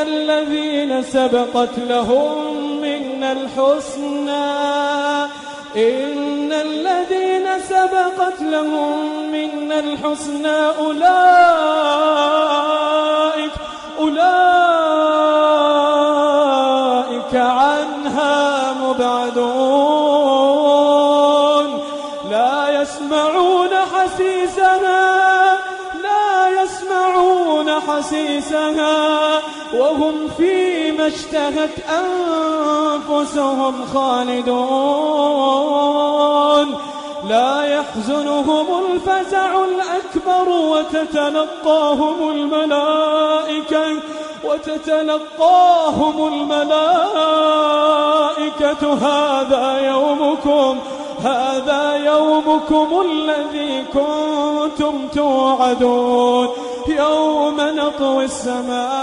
الذين سبقت لهم منا الحسنى أولئك عنها مبعدون لا يسمعون حسيسها وهم فيما اشتهت أنفسهم خالدون لا يحزنهم الفزع الأكبر وتتلقاهم الملائكة هذا يومكم الذي كنتم توعدون يوم نطوي السماء